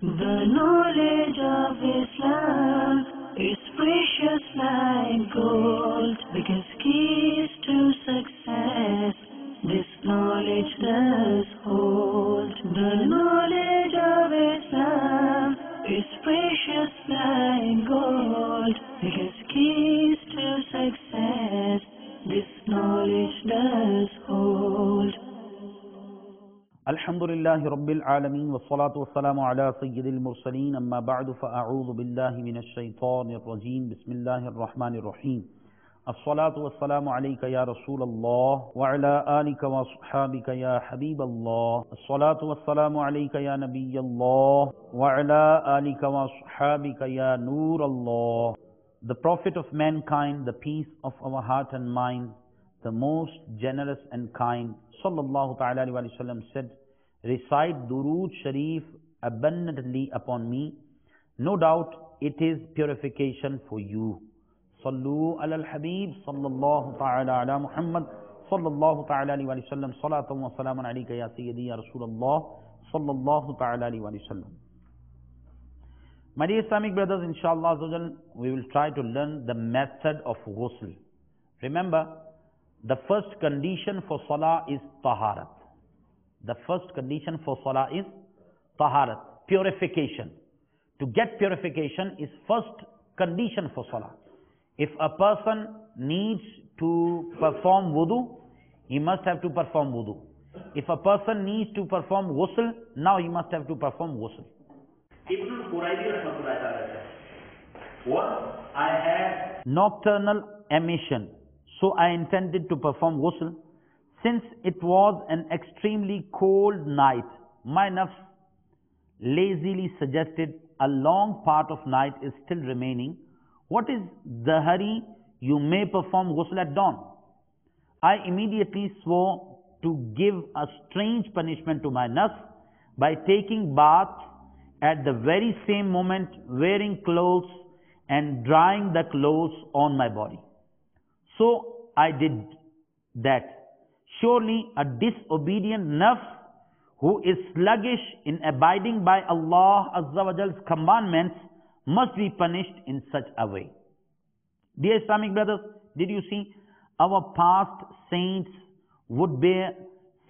The knowledge of Islam is precious like gold, because keys to success this knowledge does hold. The knowledge of Islam is precious like gold, because keys to success this knowledge does hold. الحمد لله رب العالمين والصلاة والسلام على سيد المرسلين أما بعد فأعوذ بالله من الشيطان الرجيم بسم الله الرحمن الرحيم الصلاة والسلام عليك يا رسول الله وعلى آلك وصحابك يا حبيب الله الصلاة والسلام عليك يا نبي الله وعلى آلك وصحابك يا نور الله. The Prophet of mankind, the peace of our heart and mind, the most generous and kind, sallallahu ta'ala alayhi wa sallam, said, recite Durood Sharif abundantly upon me. No doubt it is purification for you. Sallu ala al-Habib sallallahu ta'ala ala Muhammad sallallahu ta'ala alayhi wa sallam. Salatan wa salaman alayka ya Sayyidi ya Rasulullah sallallahu ta'ala alayhi wa sallam. My dear Islamic brothers, inshallah we will try to learn the method of ghusl. Remember, the first condition for salah is taharat. The first condition for salah is taharat, purification. To get purification is first condition for salah. If a person needs to perform wudu, he must have to perform wudu. If a person needs to perform ghusl, now he must have to perform ghusl. What? I had nocturnal emission. So I intended to perform ghusl. Since it was an extremely cold night, my nafs lazily suggested a long part of night is still remaining. What is the hurry? You may perform ghusl at dawn. I immediately swore to give a strange punishment to my nafs by taking bath at the very same moment, wearing clothes and drying the clothes on my body. So I did that. Surely a disobedient nafs who is sluggish in abiding by Allah Azza wa Jal's commandments must be punished in such a way. Dear Islamic brothers, did you see? Our past saints would bear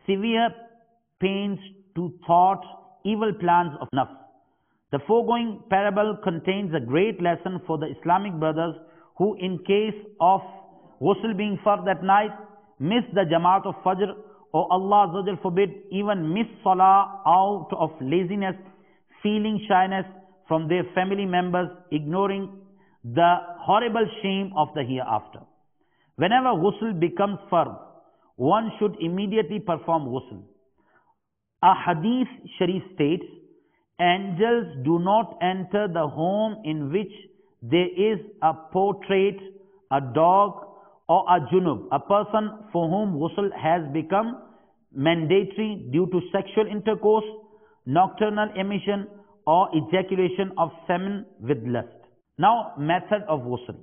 severe pains to thwart evil plans of nafs. The foregoing parable contains a great lesson for the Islamic brothers who, in case of ghusl being fard at night, miss the Jamaat of Fajr, or Allah Azza wa Jal forbid, even miss Salah out of laziness, feeling shyness from their family members, ignoring the horrible shame of the hereafter. Whenever ghusl becomes fard, one should immediately perform ghusl. A hadith sharif states, angels do not enter the home in which there is a portrait, a dog, or a junub, a person for whom ghusl has become mandatory due to sexual intercourse, nocturnal emission, or ejaculation of semen with lust. Now, method of ghusl.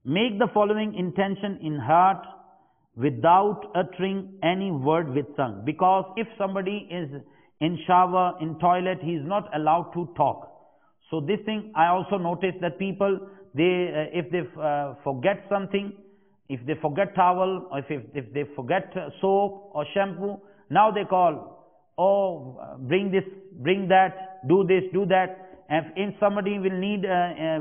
Make the following intention in heart without uttering any word with tongue. Because if somebody is in shower, in toilet, he is not allowed to talk. So this thing, I also noticed that people, if they forget something, if they forget towel, or if they forget soap or shampoo, now they call, oh, bring this, bring that, do this, do that. And if somebody will need,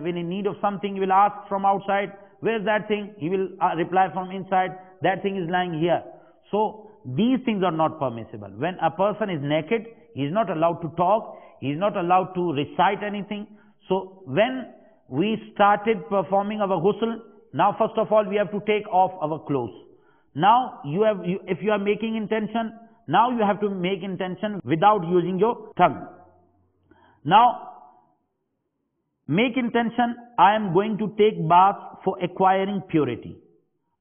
when in need of something, he will ask from outside, where's that thing? He will reply from inside, that thing is lying here. So these things are not permissible. When a person is naked, he is not allowed to talk, he is not allowed to recite anything. So when we started performing our ghusl, now first of all we have to take off our clothes. Now if you are making intention, now you have to make intention without using your tongue. Now make intention, I am going to take bath for acquiring purity.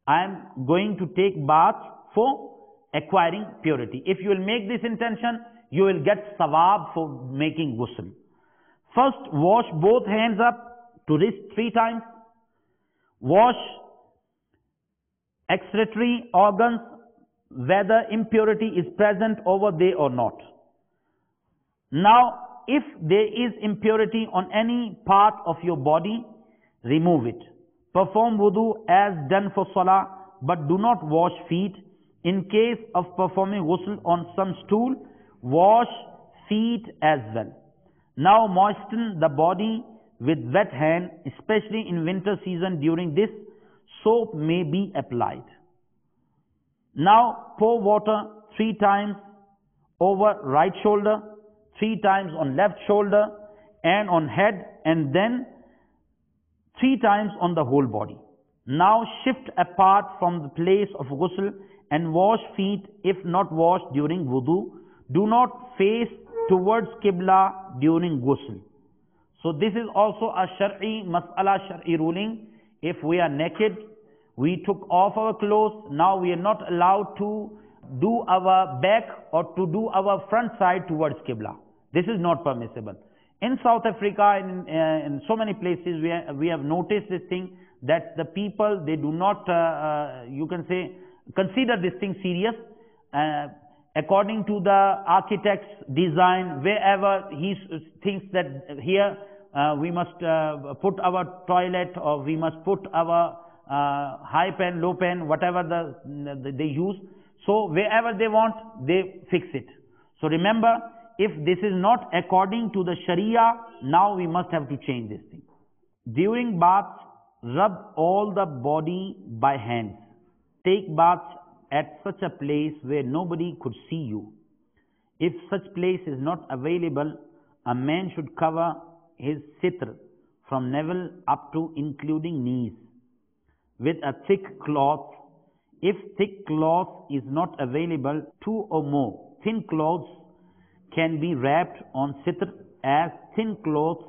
I am going to take bath for acquiring purity. If you will make this intention, you will get sawab for making ghusl. First, wash both hands up to wrist 3 times. Wash excretory organs whether impurity is present over there or not. Now, if there is impurity on any part of your body, remove it. Perform wudu as done for salah, but do not wash feet. In case of performing ghusl on some stool, wash feet as well. Now moisten the body with wet hand, especially in winter season. During this, soap may be applied. Now pour water 3 times over right shoulder, 3 times on left shoulder and on head, and then 3 times on the whole body. Now shift apart from the place of ghusl and wash feet if not washed during wudu. Do not face towards Qibla during ghusl. So this is also a Shar'i mas'ala, Shar'i ruling. If we are naked, we took off our clothes, now we are not allowed to do our back or to do our front side towards Qibla. This is not permissible. In South Africa, in so many places, we have noticed this thing, that the people, they do not, you can say, consider this thing serious. According to the architect's design, wherever he thinks that here we must put our toilet, or we must put our high pen, low pen, whatever they use. So wherever they want, they fix it. So remember, if this is not according to the Sharia, now we must have to change this thing. During baths, rub all the body by hands. Take baths at such a place where nobody could see you. If such place is not available, a man should cover his sitr from navel up to including knees with a thick cloth. If thick cloth is not available, 2 or more thin cloths can be wrapped on sitr, as thin cloth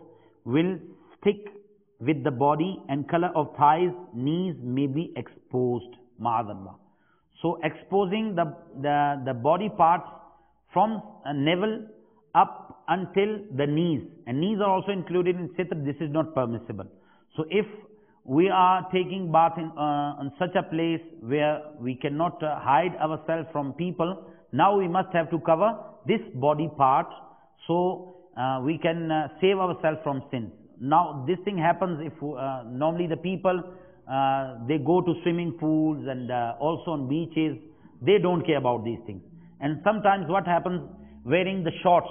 will stick with the body and color of thighs, knees may be exposed. Ma'adallah. So exposing the body parts from navel up until the knees, and knees are also included in sitr, this is not permissible. So if we are taking bath in such a place where we cannot hide ourselves from people, now we must have to cover this body part, so we can save ourselves from sins. Now this thing happens if normally the people, they go to swimming pools and also on beaches, they don't care about these things. And sometimes what happens, wearing the shorts,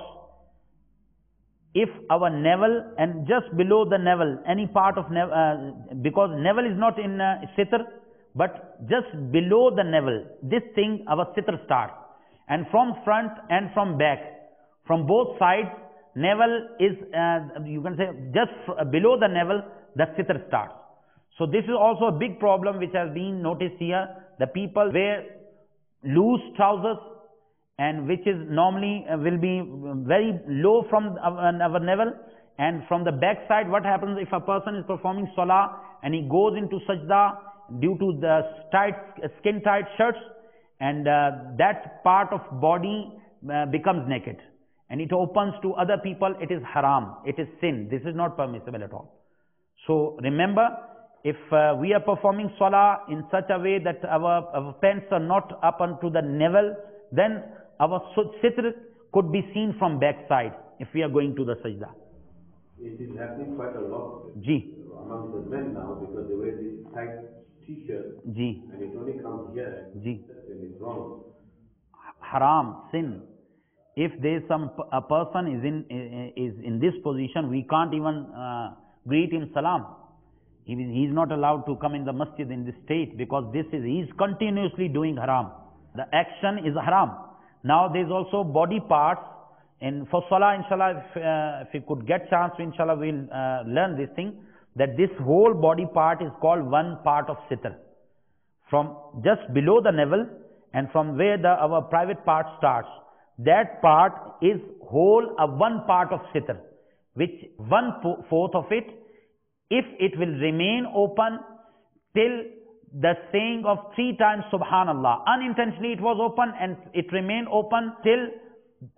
if our navel and just below the navel, any part of navel, because navel is not in sitr, but just below the navel, this thing, our sitr starts. And from front and from back, from both sides, navel is, you can say, just below the navel, the sitr starts. So this is also a big problem which has been noticed here. The people wear loose trousers, and which is normally will be very low from our navel, and from the back side, what happens if a person is performing salah and he goes into sajda due to the skin tight shirts, and that part of body becomes naked and it opens to other people, it is haram, it is sin, this is not permissible at all. So remember, if we are performing salah in such a way that our pants are not up onto the navel, then our sitr could be seen from back side if we are going to the sajda. It is happening quite a lot among the men now, because they wear these tight t-shirts and it only comes here and it's wrong. Haram, sin. If there is a person is in this position, we can't even greet him salam. He is not allowed to come in the masjid in this state, because he is continuously doing haram. The action is haram. Now there is also body parts, and for salah, inshallah, if we could get chance, inshallah we'll learn this thing, that this whole body part is called one part of sitr. From just below the navel and from where our private part starts, that part is whole one part of sitr, which 1/4 of it, if it will remain open till the saying of 3 times Subhanallah. Unintentionally it was open and it remained open till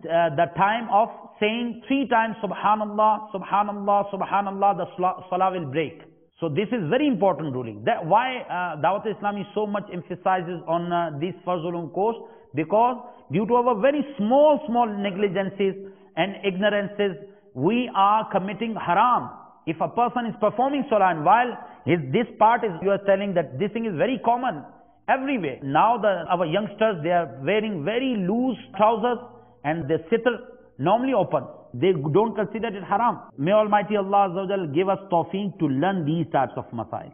the time of saying 3 times Subhanallah, Subhanallah, Subhanallah, the salah will break. So this is very important ruling. That why Dawat Islami so much emphasizes on this Farz Ulum course, because due to our very small negligences and ignorances, we are committing haram. If a person is performing salah and while this part is, you are telling that this thing is very common everywhere. Now our youngsters, they are wearing very loose trousers and the sitr normally open. They don't consider it haram. May Almighty Allah Azza wa Jal give us tawfiq to learn these types of masail.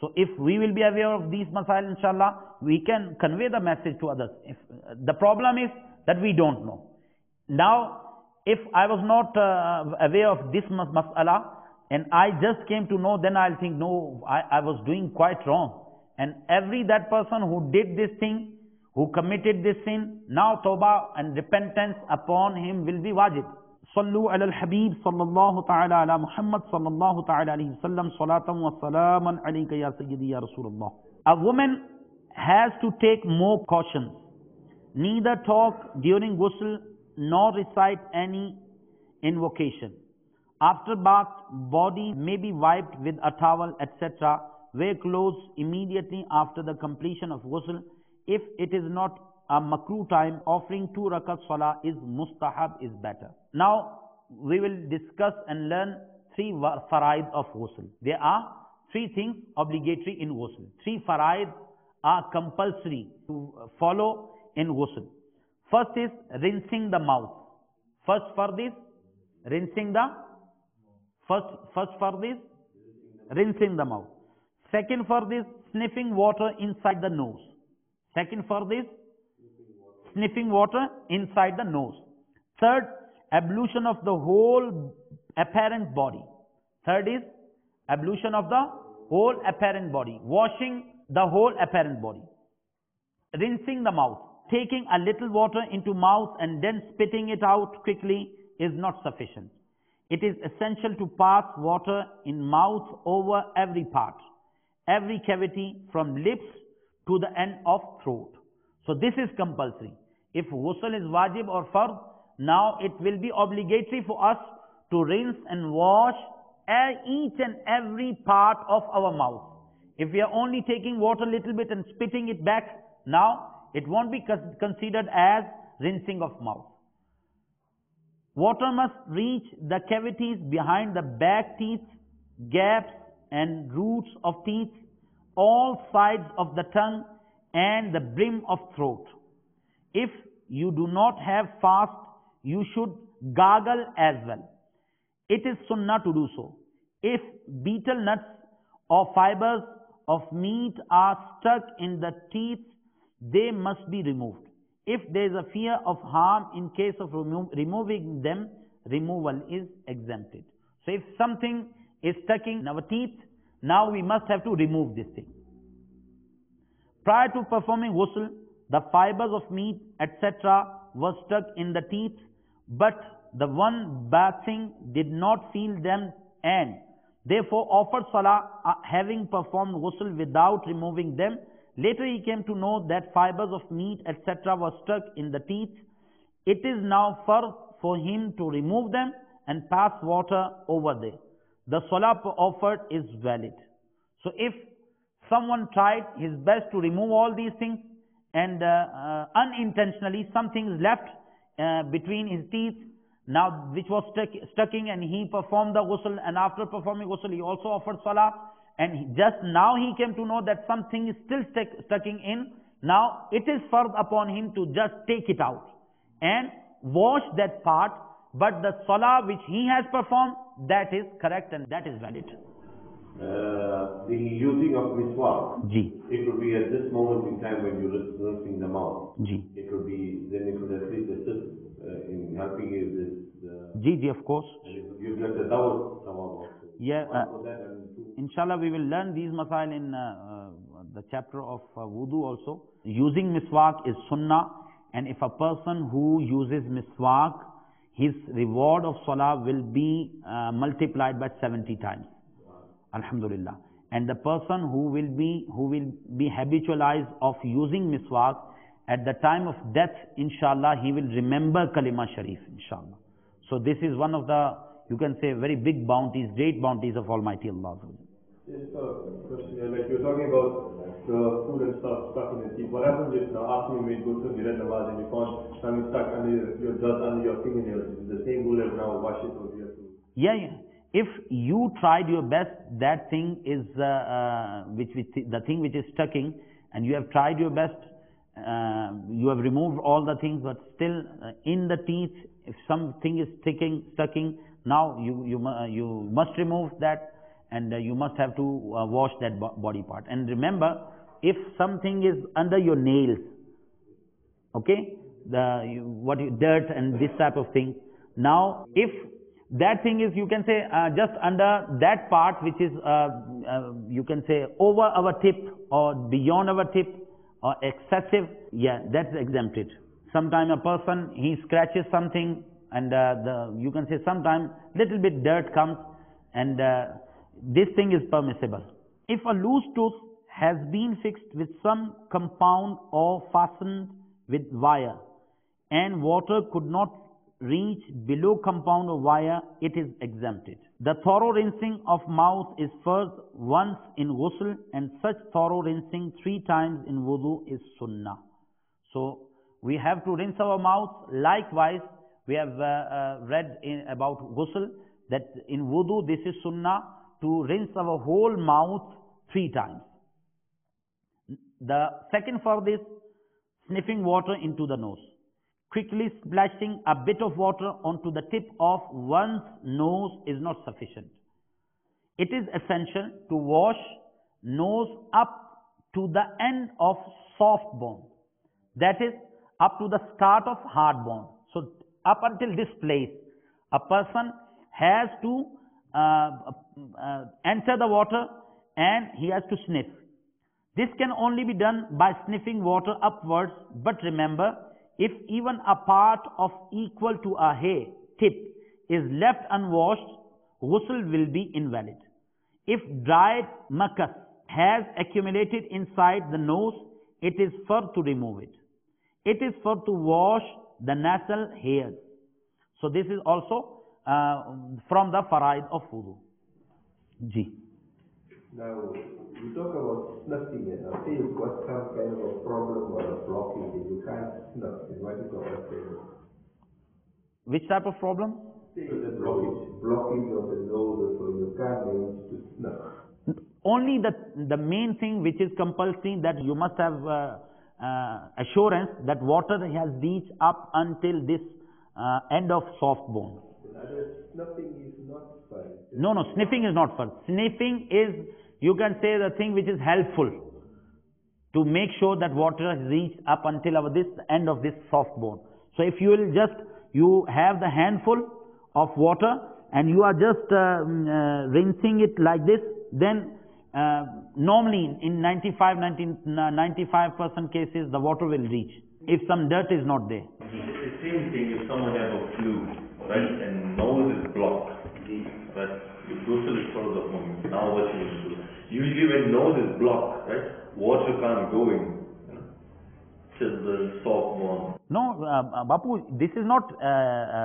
So if we will be aware of these masail, inshallah, we can convey the message to others. If the problem is that we don't know. Now, if I was not aware of this mas'ala and I just came to know, then I'll think, no, I was doing quite wrong. And that person who did this thing, who committed this sin, now tawbah and repentance upon him will be wajib. Sallu ala al-Habib sallallahu ta'ala ala Muhammad sallallahu ta'ala alayhi wasallam salatan wa salaman alayka ya sayyidi ya Rasulullah. A woman has to take more cautions. Neither talk during ghusl nor recite any invocation. After bath, body may be wiped with a towel, etc. Wear clothes immediately after the completion of ghusl. If it is not a makruh time, offering 2 rakat salah is mustahab, is better. Now, we will discuss and learn 3 faraid of ghusl. There are 3 things obligatory in ghusl. 3 faraid are compulsory to follow in ghusl. First is rinsing the mouth. First fard is rinsing the mouth. Second fard is sniffing water inside the nose. Second fard is sniffing water inside the nose. Third, ablution of the whole apparent body. Third is ablution of the whole apparent body. Washing the whole apparent body. Rinsing the mouth. Taking a little water into mouth and then spitting it out quickly is not sufficient. It is essential to pass water in mouth over every part, every cavity from lips to the end of throat. So this is compulsory. If ghusl is wajib or fard, now it will be obligatory for us to rinse and wash each and every part of our mouth. If we are only taking water a little bit and spitting it back, now it won't be considered as rinsing of mouth. Water must reach the cavities behind the back teeth, gaps and roots of teeth, all sides of the tongue and the brim of throat. If you do not have fast, you should gargle as well. It is sunnah to do so. If betel nuts or fibers of meat are stuck in the teeth, they must be removed. If there is a fear of harm in case of removing them, removal is exempted. So if something is stuck in our teeth, now we must have to remove this thing. Prior to performing ghusl, the fibers of meat, etc. were stuck in the teeth, but the one bathing did not feel them and therefore offered salah having performed ghusl without removing them. Later he came to know that fibers of meat, etc. were stuck in the teeth. It is now fard for him to remove them and pass water over there. The salah offered is valid. So if someone tried his best to remove all these things and unintentionally something is left between his teeth, now which was stucking, and he performed the ghusl, and after performing ghusl he also offered salah, and just now he came to know that something is still stucking in. Now it is fard upon him to just take it out and wash that part, but the salah which he has performed, that is correct and that is valid. The using of miswak, it would be at this moment in time when you're rinsing the mouth. It would be, then it would at least assist in helping you this. Of course. You get the dawah also. Yeah, inshallah we will learn these masail in the chapter of wudu also. Using miswak is sunnah, and if a person who uses miswak, his reward of salah will be multiplied by 70 times. Alhamdulillah. And the person who will be habitualized of using miswak, at the time of death, inshallah, he will remember kalima sharif, inshallah. So this is one of the, you can say, very big bounties, great bounties of Almighty Allah. Yes, question. Like you're talking about the food and stuff stuck in the teeth. What happens if after you made ghusl, you read namaz and you found something stuck under your dirt under your fingernails? Is the same rule as now wash it or you have to? Yeah, yeah. If you tried your best, that thing is the thing which is stucking, and you have tried your best. You have removed all the things, but still in the teeth, if something is stucking, now you must remove that, and you must have to wash that body part. And remember, if something is under your nails, okay, dirt and this type of thing. Now, if that thing is, you can say, just under that part which is, you can say, over our tip or beyond our tip or excessive, yeah, that's exempted. Sometime a person, he scratches something, and you can say sometime little bit dirt comes, and this thing is permissible. If a loose tooth has been fixed with some compound or fastened with wire, and water could not reach below compound or wire, it is exempted. The thorough rinsing of mouth is first once in ghusl, and such thorough rinsing 3 times in wudu is sunnah. So we have to rinse our mouth. Likewise, we have read about ghusl that in wudu this is sunnah to rinse our whole mouth 3 times. The second for this, sniffing water into the nose. Quickly splashing a bit of water onto the tip of one's nose is not sufficient. It is essential to wash nose up to the end of soft bone, that is, up to the start of hard bone. So up until this place, a person has to enter the water and he has to sniff. This can only be done by sniffing water upwards, but remember, if even a part of equal to a hair tip is left unwashed, ghusl will be invalid. If dried mucus has accumulated inside the nose, it is for to remove it. It is for to wash the nasal hairs. So this is also from the faraid of wudu. Ji. Now, you talk about snuffing it. Now, say you've got some kind of a problem or a blockage and you can't snuff it. What is the Which type of problem? Say the blockage of the nose, so you can't manage to snuff. Only the main thing which is compulsory, that you must have assurance that water has reached up until this end of soft bone. Snuffing is not fine. No, sniffing is not fun. Sniffing is, you can say, the thing which is helpful to make sure that water has reached up until this end of this soft bone. So if you will you have the handful of water and you are just rinsing it like this, then normally in 95% cases the water will reach, if some dirt is not there. The same thing if someone has a flu, right, and nose is blocked, right, your ghusl is for the moment. Now what you will do? Usually when nose is blocked, right, water can't go in, till the soft bone. No, Bapu, this is not,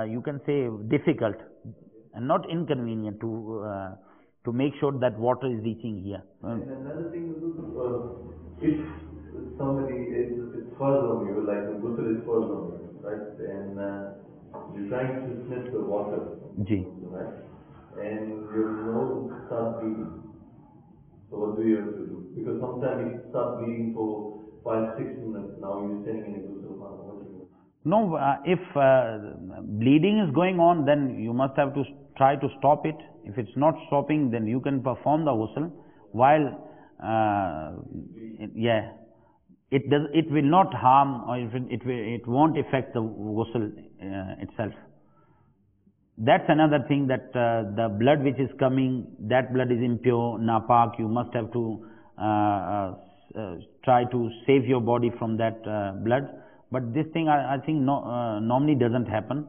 you can say, difficult and not inconvenient to make sure that water is reaching here. And another thing, if somebody is further on you, like the ghusl is further on you, right, and you're trying to sniff the water, right, and your nose starts bleeding. So what do you have to do? Because sometimes it starts bleeding for 5-6 minutes. Now you're standing in a ghusl. What do you do? No, if bleeding is going on, then you must have to try to stop it. If it's not stopping, then you can perform the ghusl. While, it will not harm, or it won't affect the ghusl itself. That's another thing, that the blood which is coming, that blood is impure, napak. You must have to try to save your body from that blood. But this thing, I think, normally doesn't happen.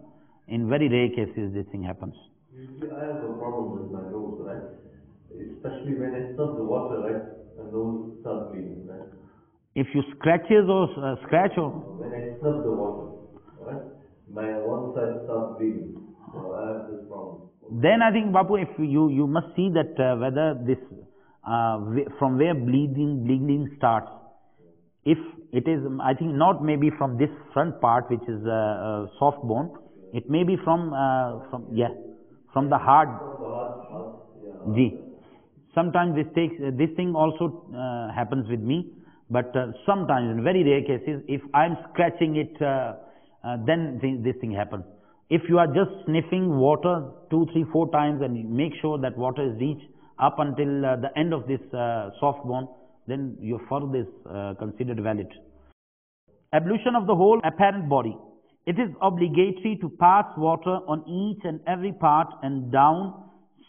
In very rare cases, this thing happens. Usually, I have a problem with my nose, right? Especially when I snuff the water, right? The nose starts bleeding, right? If you scratches or scratch or when I snuff the water, right? My one side starts bleeding. So I have this problem. Then I think, Bapu, if you must see that whether this from where bleeding starts. If it is, I think, not maybe from this front part which is soft bone. It may be from from the hard. Yeah. Sometimes this thing also happens with me, but sometimes in very rare cases, if I'm scratching it, then this thing happens. If you are just sniffing water 2, 3, 4 times and you make sure that water is reached up until the end of this soft bone, then your fard is considered valid. Ablution of the whole apparent body. It is obligatory to pass water on each and every part and down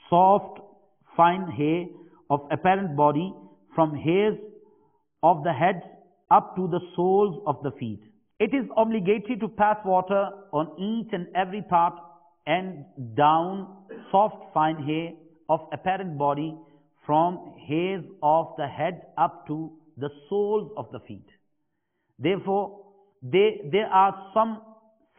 soft, fine hair of apparent body from hairs of the head up to the soles of the feet. It is obligatory to pass water on each and every part and down soft, fine hair of apparent body from hairs of the head up to the soles of the feet. Therefore, there are some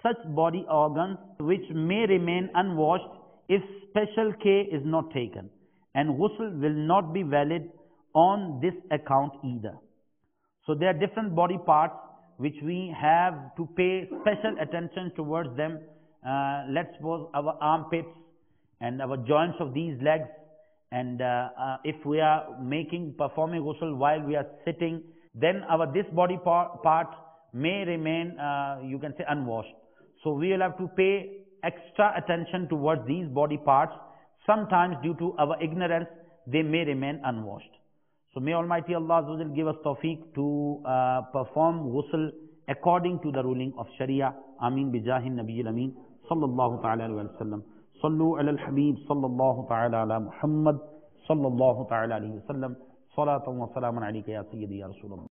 such body organs which may remain unwashed if special care is not taken, and ghusl will not be valid on this account either. So there are different body parts which we have to pay special attention towards them. Let's suppose our armpits and our joints of these legs, and if we are performing ghusl while we are sitting, then this body part may remain, you can say, unwashed. So we will have to pay extra attention towards these body parts. Sometimes due to our ignorance, they may remain unwashed. So may Almighty Allah give us tawfiq to perform ghusl according to the ruling of Sharia. Ameen bijahin Nabiyil Ameen sallallahu ta'ala alayhi wa sallam. Sallu ala al-Habib sallallahu ta'ala ala Muhammad sallallahu ta'ala alayhi wa sallam. Salatan wa salaman alayka ya Sayyidi ya Rasulullah.